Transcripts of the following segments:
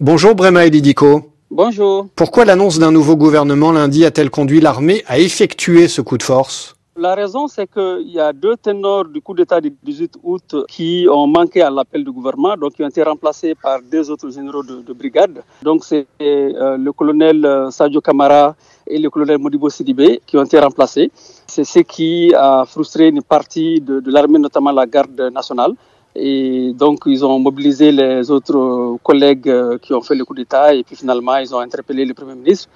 Bonjour Brema Elidiko. Bonjour. Pourquoi l'annonce d'un nouveau gouvernement lundi a-t-elle conduit l'armée à effectuer ce coup de force? La raison, c'est qu'il y a deux ténors du coup d'État du 18 août qui ont manqué à l'appel du gouvernement, donc qui ont été remplacés par deux autres généraux de brigade. Donc c'est le colonel Sadio Kamara et le colonel Modibo Sidibé qui ont été remplacés. C'est ce qui a frustré une partie de l'armée, notamment la garde nationale. Et donc, ils ont mobilisé les autres collègues qui ont fait le coup d'État et puis finalement, ils ont interpellé le Premier ministre,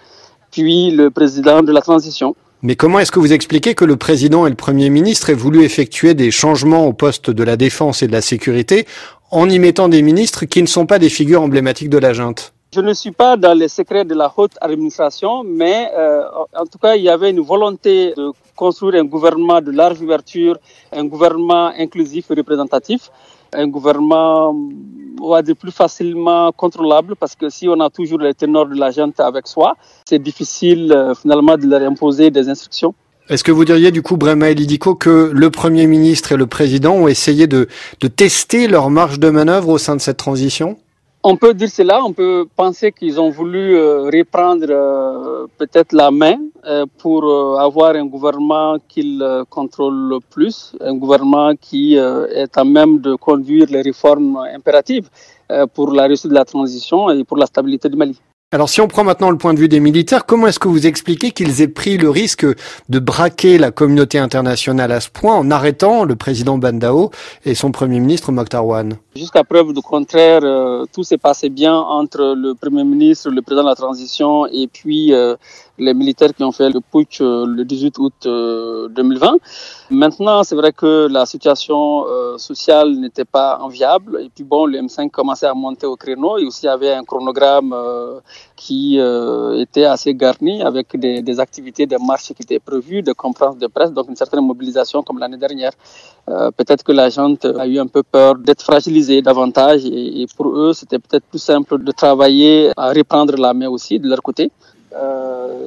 puis le président de la transition. Mais comment est-ce que vous expliquez que le président et le Premier ministre aient voulu effectuer des changements au poste de la défense et de la sécurité en y mettant des ministres qui ne sont pas des figures emblématiques de la junte? Je ne suis pas dans les secrets de la haute administration, mais en tout cas, il y avait une volonté de construire un gouvernement de large ouverture, un gouvernement inclusif et représentatif, un gouvernement, on va dire, plus facilement contrôlable, parce que si on a toujours les ténors de la junte avec soi, c'est difficile finalement de leur imposer des instructions. Est-ce que vous diriez du coup, Brema Elidiko, que le Premier ministre et le Président ont essayé de tester leur marge de manœuvre au sein de cette transition ? On peut dire cela, on peut penser qu'ils ont voulu reprendre peut-être la main pour avoir un gouvernement qu'ils contrôlent plus, un gouvernement qui est à même de conduire les réformes impératives pour la réussite de la transition et pour la stabilité du Mali. Alors si on prend maintenant le point de vue des militaires, comment est-ce que vous expliquez qu'ils aient pris le risque de braquer la communauté internationale à ce point en arrêtant le président Bandao et son Premier ministre Mokhtar Ouane? Jusqu'à preuve du contraire, tout s'est passé bien entre le Premier ministre, le président de la transition et puis les militaires qui ont fait le putsch le 18 août 2020. Maintenant, c'est vrai que la situation sociale n'était pas enviable et puis bon, le M5 commençait à monter au créneau et aussi il y avait un chronogramme qui était assez garni avec des activités, des marches qui étaient prévues, des conférences de presse, donc une certaine mobilisation comme l'année dernière. Peut-être que la junte a eu un peu peur d'être fragilisée davantage et pour eux, c'était peut-être plus simple de travailler à reprendre la main aussi de leur côté.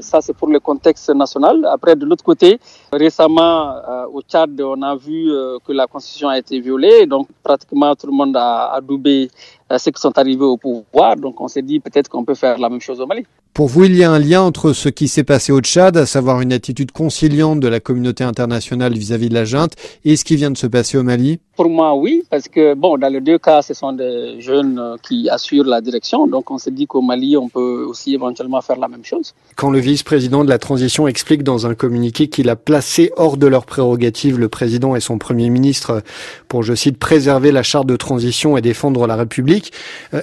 Ça, c'est pour le contexte national. Après, de l'autre côté, récemment, au Tchad, on a vu que la Constitution a été violée. Donc, pratiquement tout le monde a adoubé ceux qui sont arrivés au pouvoir. Donc, on s'est dit peut-être qu'on peut faire la même chose au Mali. Pour vous, il y a un lien entre ce qui s'est passé au Tchad, à savoir une attitude conciliante de la communauté internationale vis-à-vis de la junte, et ce qui vient de se passer au Mali? Pour moi, oui, parce que bon, dans les deux cas, ce sont des jeunes qui assurent la direction. Donc, on s'est dit qu'au Mali, on peut aussi éventuellement faire la même chose. Quand le vice-président de la transition explique dans un communiqué qu'il a placé hors de leurs prérogatives le président et son premier ministre pour, je cite, préserver la charte de transition et défendre la République,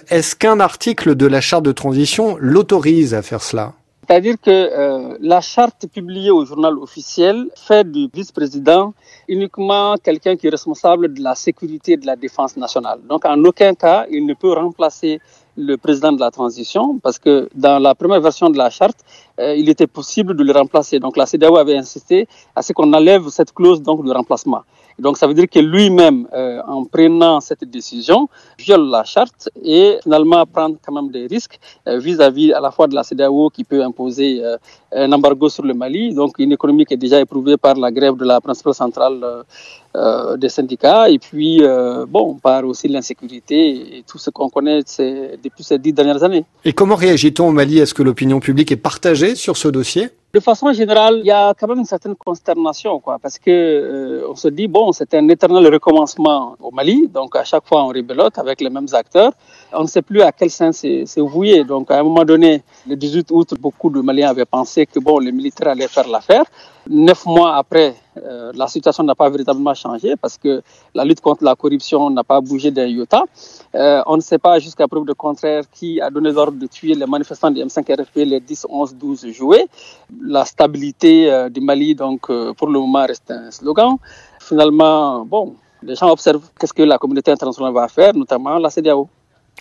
est-ce qu'un article de la charte de transition l'autorise à faire cela? C'est-à-dire que la charte publiée au journal officiel fait du vice-président uniquement quelqu'un qui est responsable de la sécurité et de la défense nationale. Donc, en aucun cas, il ne peut remplacer le président de la transition parce que dans la première version de la charte, il était possible de le remplacer. Donc, la CEDEAO avait insisté à ce qu'on enlève cette clause donc, de remplacement. Donc, ça veut dire que lui-même, en prenant cette décision, viole la charte et finalement prend quand même des risques vis-à-vis à la fois de la CEDEAO qui peut imposer un embargo sur le Mali, donc une économie qui est déjà éprouvée par la grève de la principale centrale des syndicats et puis, bon, par aussi l'insécurité et tout ce qu'on connaît depuis ces 10 dernières années. Et comment réagit-on au Mali? Est-ce que l'opinion publique est partagée sur ce dossier? De façon générale, il y a quand même une certaine consternation, quoi, parce que on se dit bon, c'est un éternel recommencement au Mali, donc à chaque fois on rebelote avec les mêmes acteurs. On ne sait plus à quel sens c'est voué. Donc à un moment donné, le 18 août, beaucoup de Maliens avaient pensé que bon, les militaires allaient faire l'affaire. 9 mois après, la situation n'a pas véritablement changé parce que la lutte contre la corruption n'a pas bougé d'un iota. On ne sait pas jusqu'à preuve de contraire qui a donné l'ordre de tuer les manifestants du M5-RFP les 10, 11, 12 juillet. La stabilité du Mali, donc, pour le moment, reste un slogan. Finalement, bon, les gens observent qu'est-ce que la communauté internationale va faire, notamment la CEDEAO.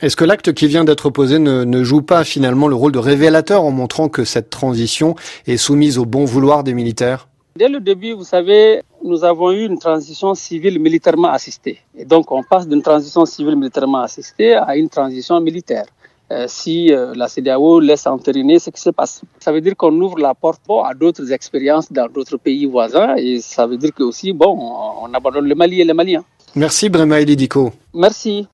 Est-ce que l'acte qui vient d'être posé ne joue pas finalement le rôle de révélateur en montrant que cette transition est soumise au bon vouloir des militaires? Dès le début, vous savez, nous avons eu une transition civile militairement assistée. Et donc, on passe d'une transition civile militairement assistée à une transition militaire. Si la CEDEAO laisse entériner ce qui se passe. Ça veut dire qu'on ouvre la porte à d'autres expériences dans d'autres pays voisins et ça veut dire que aussi, bon, on abandonne le Mali et les Maliens. Merci Brema Elidiko. Merci.